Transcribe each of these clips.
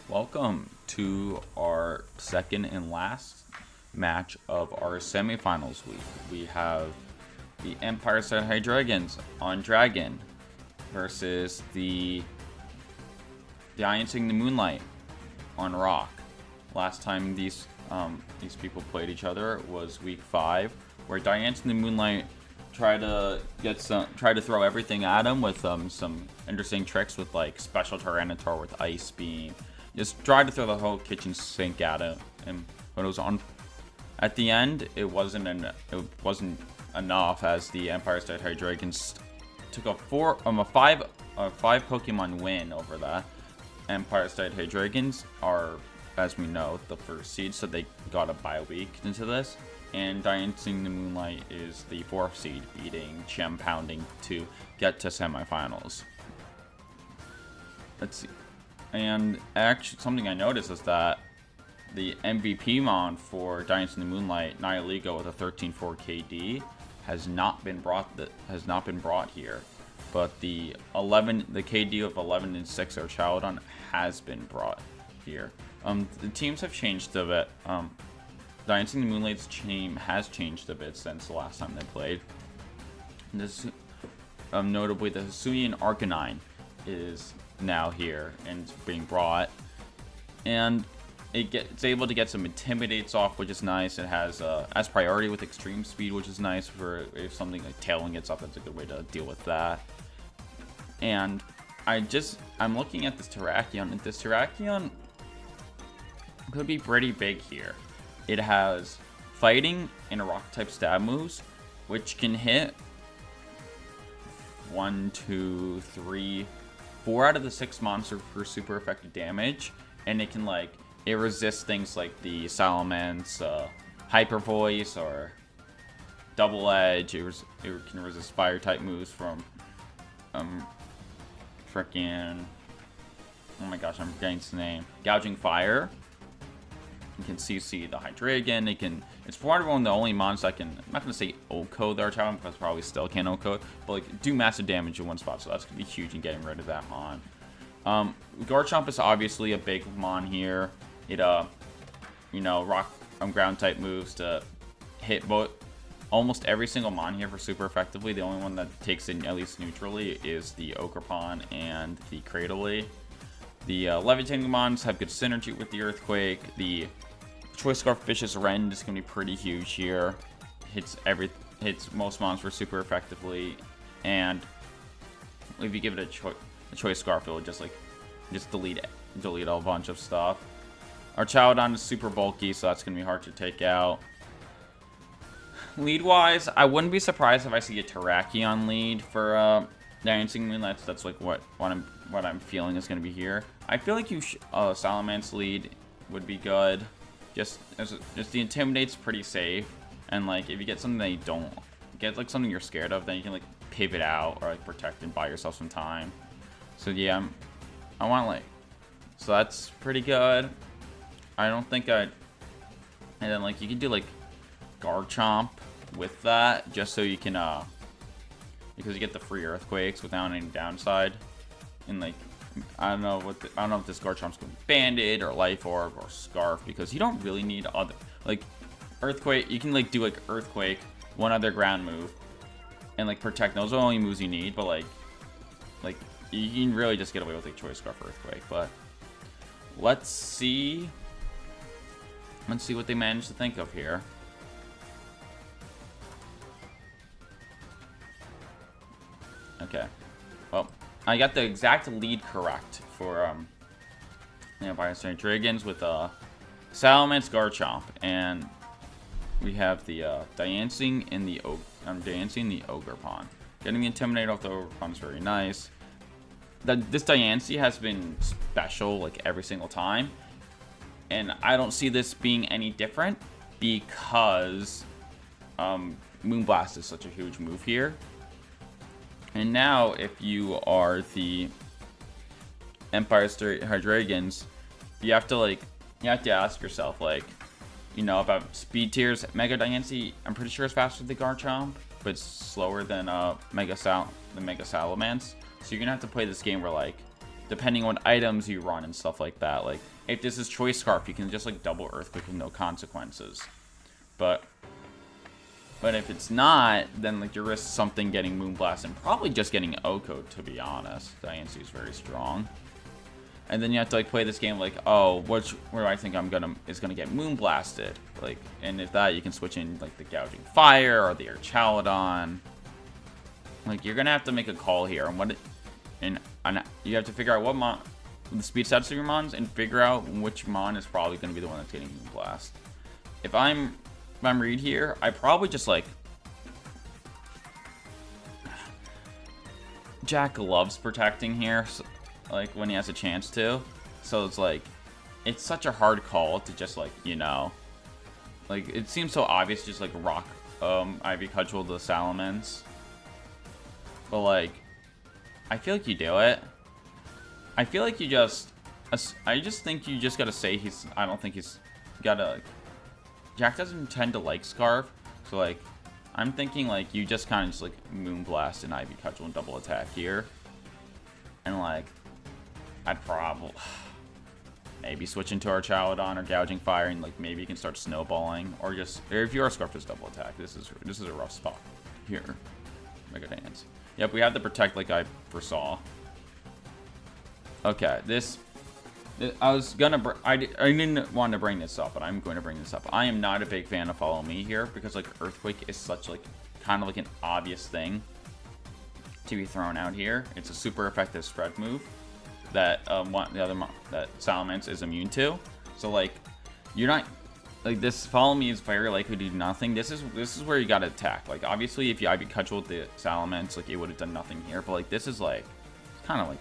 Welcome to our second and last match of our semifinals week. We have the Empire State Hydreigons on Dragon versus the Diancing the Moonlight on Rock. Last time these people played each other was week 5, where Diancing the Moonlight tried to throw everything at him with some interesting tricks with like special Tyranitar with Ice Beam. Just tried to throw the whole kitchen sink at him, and when it was on, at the end, it wasn't enough, as the Empire State Hydreigons took a five Pokemon win over that. Empire State Hydreigons are, as we know, the first seed, so they got a bye week into this. And Diancing the Moonlight is the 4th seed, beating Gem Pounding to get to semifinals. Let's see. And actually, something I noticed is that the MVP mon for Diancing the Moonlight, Nihiligo with a 13.4 KD, has not been brought here. But the KD of 11 and 6 Archaladon has been brought here. The teams have changed a bit. Diancing the Moonlight's team has changed a bit since the last time they played. This, notably, the Hisuian Arcanine is now here and being brought, and it's able to get some Intimidates off, which is nice. It has as priority with Extreme Speed, which is nice for if something like Tailwind gets up. That's a good way to deal with that. And I'm looking at this Terrakion, and this Terrakion could be pretty big here. It has Fighting and Rock type stab moves, which can hit 1, 2, 3, 4 out of the 6 monsters for super effective damage, and it can it resists things like the Salamence, Hyper Voice, or Double Edge. It can resist fire type moves from frickin', oh my gosh, I'm forgetting its name, Gouging Fire. You can CC the Hydreigon. It's one of the only mons that can, I'm not going to say OHKO their challenge, because probably still can't OHKO, but do massive damage in one spot, so that's going to be huge in getting rid of that mon. Garchomp is obviously a big mon here. It, rock ground type moves to hit almost every single mon here for super effectively. The only one that takes it at least neutrally is the Ogerpon and the Cradily. The Levitating mons have good synergy with the Earthquake. The Choice Scarf Vicious Rend is going to be pretty huge here. Hits most monsters super effectively, and if you give it a Choice Scarf, it'll just delete a bunch of stuff. Archaladon is super bulky, so that's going to be hard to take out. Lead wise, I wouldn't be surprised if I see a Terrakion lead for Diancing Moonlight. That's like what I'm feeling is going to be here. I feel like Salamence lead would be good. Just the Intimidate's pretty safe, and if you get something that you don't get, something you're scared of, then you can pivot out or protect and buy yourself some time. So yeah, I want so that's pretty good. I don't think and then you can do Garchomp with that, just so you can because you get the free Earthquakes without any downside. And I don't know if this Garchomp's going to be Banded or Life Orb or Scarf, because you don't really need other Earthquake. You can do Earthquake, one other ground move, and Protect. Those are the only moves you need, but you can really just get away with Choice Scarf Earthquake. But let's see what they managed to think of here. Okay, well, I got the exact lead correct for Empire State Dragons with Salamence, Garchomp, and we have the Diancing and the Ogerpon. Getting the Intimidate off the Ogerpon is very nice. This Diancing has been special every single time, and I don't see this being any different because Moonblast is such a huge move here. And now, if you are the Empire State Hydreigons, you have to ask yourself, about speed tiers. Mega Diancing, I'm pretty sure is faster than Garchomp, but it's slower than Mega Salamence. So you're gonna have to play this game where depending on what items you run and stuff like that. Like, if this is Choice Scarf, you can just, like, double Earthquake with no consequences. But if it's not, then, like, you risk something getting Moonblast and probably just getting Oko, to be honest. Diancing is very strong. And then you have to, like, play this game like, oh, where do I think is gonna get Moonblasted? Like, and if that, you can switch in, like, the Gouging Fire or the Archaludon. Like, you're gonna have to make a call here. And you have to figure out what the speed stats of your mons, and figure out which mon is probably gonna be the one that's getting Moonblast. If I'm Reed here, I probably just, like, Jack loves protecting here, so, like, when he has a chance to. So it's like, it's such a hard call to just, like, you know, like, it seems so obvious, just, like, rock Ivy Cudgel the Salamence. But, like, I feel like you do it. I feel like you just, I just think you just gotta say I don't think he's gotta, like, Jack doesn't tend to like Scarf. So, like, I'm thinking, like, you just kind of just, like, Moonblast and Ivy Cudgel and double attack here. And, like, I'd probably maybe switch into Archaludon or Gouging Fire, and, like, maybe you can start snowballing, or if you're a Scarf, just double attack. This is a rough spot here. Mega Dance. Yep, we have to protect like I foresaw. Okay, I didn't want to bring this up, but I'm going to bring this up. I am not a big fan of Follow Me here because, like, Earthquake is such, like, kind of like an obvious thing to be thrown out here. It's a super effective spread move that that Salamence is immune to. So, like, you're not, like, this Follow Me is very likely to do nothing. This is where you gotta attack. Like, obviously, if you Ivy Cudgel the Salamence, like, it would have done nothing here. But, like, this is like kind of like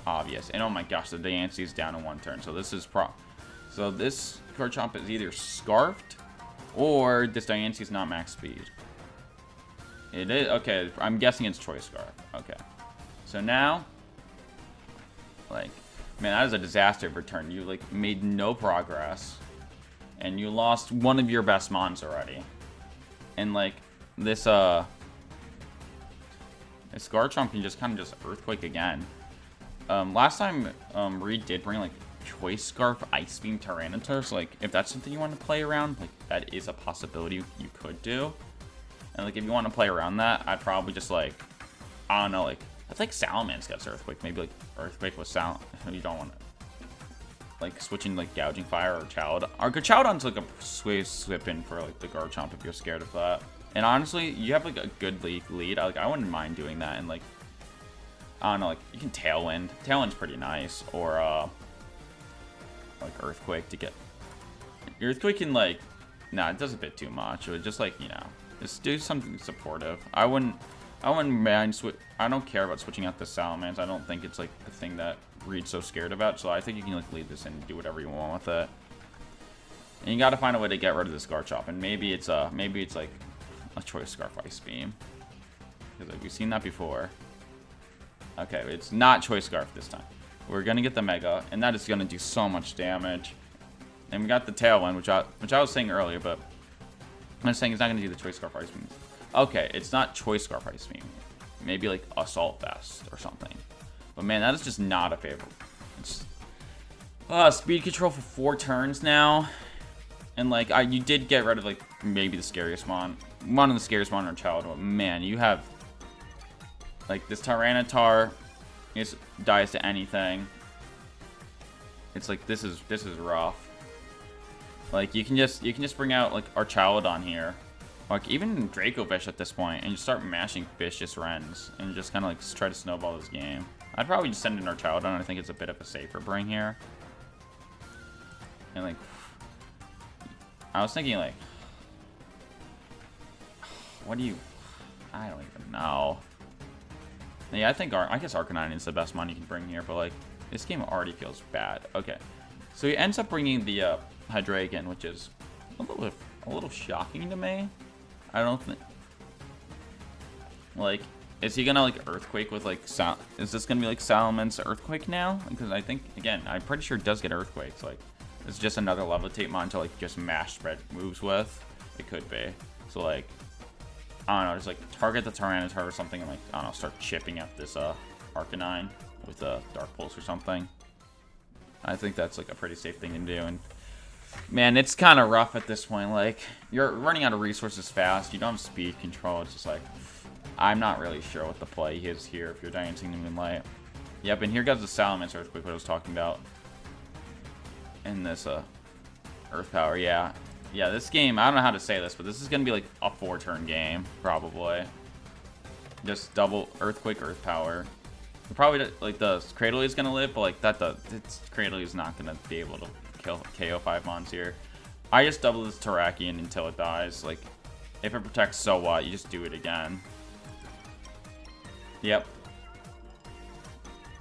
obvious. And oh my gosh, the Diancing is down in one turn. So this is so this Garchomp is either Scarfed or this Diancing is not max speed. It is okay. I'm guessing it's Choice Scarf. Okay. So now, like, man, that is a disaster of return. You, like, made no progress. And you lost one of your best mons already. And, like, this Garchomp can just kind of just Earthquake again. Last time, Reed did bring, like, Choice Scarf, Ice Beam, Tyranitar. So, like, if that's something you want to play around, like, that is a possibility you could do. And, like, if you want to play around that, I'd probably just, like, I don't know, like, I think Salamence gets Earthquake. Maybe, like, Earthquake with you don't want to, like, switching, like, Gouging Fire or Archaludon. Archaludon's, like, a swip in for, like, the Garchomp if you're scared of that. And honestly, you have, like, a good lead. I wouldn't mind doing that. And, like, I don't know, like, you can Tailwind. Tailwind's pretty nice. Or, like, Earthquake to get... Earthquake can, like... Nah, it does a bit too much. It would just, like, you know, just do something supportive. I wouldn't mind I don't care about switching out the Salamence. I don't think it's, like, the thing that Reed's so scared about. So I think you can, like, lead this and do whatever you want with it. And you gotta find a way to get rid of this Garchomp. And maybe it's like a Choice Scarf Ice Beam. Because, like, we've seen that before. Okay, it's not Choice Scarf this time. We're gonna get the Mega, and that is gonna do so much damage. And we got the Tailwind, which I was saying earlier, but I'm saying it's not gonna do the Choice Scarf Ice Beam. Okay, it's not Choice Scarf Ice Beam. Maybe like Assault Vest or something. But man, that is just not a favorable. It's speed control for 4 turns now. And like you did get rid of like maybe the scariest one of the scariest mon or child. But man, you have like this Tyranitar just dies to anything. It's like this is rough. Like you can just bring out like Archaludon here. Like even Draco Fish at this point, and just start mashing Vicious Wrens and just kind of like try to snowball this game. I'd probably just send in Archaludon. I think it's a bit of a safer bring here. And like, I was thinking like, what do you? I don't even know. Yeah, I guess Arcanine is the best mon you can bring here, but like this game already feels bad. Okay, so he ends up bringing the Hydreigon, which is a little shocking to me. I don't think, like, is he gonna like Earthquake with like is this gonna be like Salamence Earthquake now? Because I think again, I'm pretty sure it does get Earthquakes. Like, it's just another Levitate mon to like just mash spread moves with. It could be. So like, I don't know, just like target the Tyranitar or something and like I don't know, start chipping at this Arcanine. with a Dark Pulse or something. I think that's like a pretty safe thing to do. And man, it's kind of rough at this point. Like, you're running out of resources fast. You don't have speed control. It's just like, I'm not really sure what the play is here if you're Diancing the Moonlight. Yep, and here goes the Salamence Earthquake, what I was talking about. And this Earth Power, yeah. Yeah, this game, I don't know how to say this, but this is going to be like a 4-turn game, probably. Just double Earthquake, Earth Power. Probably, like, the Cradle is going to live, but, like, Cradle is not going to be able to KO 5 mons here. I just double this Terrakion until it dies. Like, if it protects, so what? You just do it again. Yep.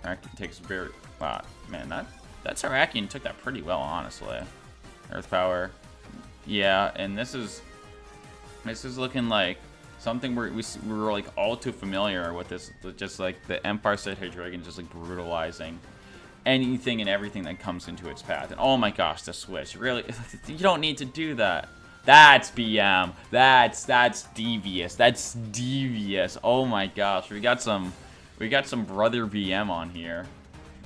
Terrakion takes very... Wow, man, that Terrakion took that pretty well, honestly. Earth Power. Yeah, and this is looking like something we were like all too familiar with this. Just like the Empire State Hydreigon just like brutalizing anything and everything that comes into its path. And oh my gosh, the switch. Really, you don't need to do that. That's BM. That's devious. That's devious. Oh my gosh, we got some brother BM on here.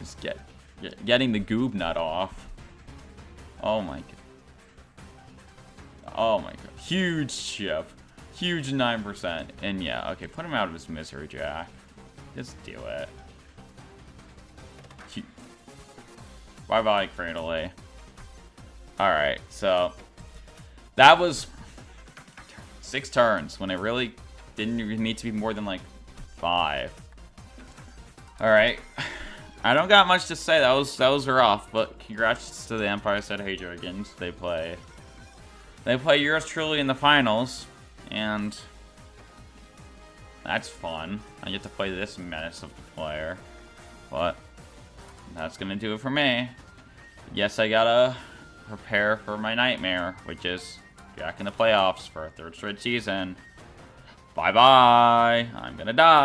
Just getting the goob nut off. Oh my god. Oh my god. Huge chip. Huge 9%. And yeah, okay, put him out of his misery, Jack. Just do it. Bye-bye, Cradle. Alright, so that was 6 turns when it really didn't even need to be more than like 5. Alright. I don't got much to say. That was rough, but congrats to the Empire State Hydreigons. They play yours truly in the finals, and that's fun. I get to play this menace of the player, but that's gonna do it for me. Yes, I gotta prepare for my nightmare, which is Jack in the playoffs for a 3rd straight season. Bye bye. I'm gonna die.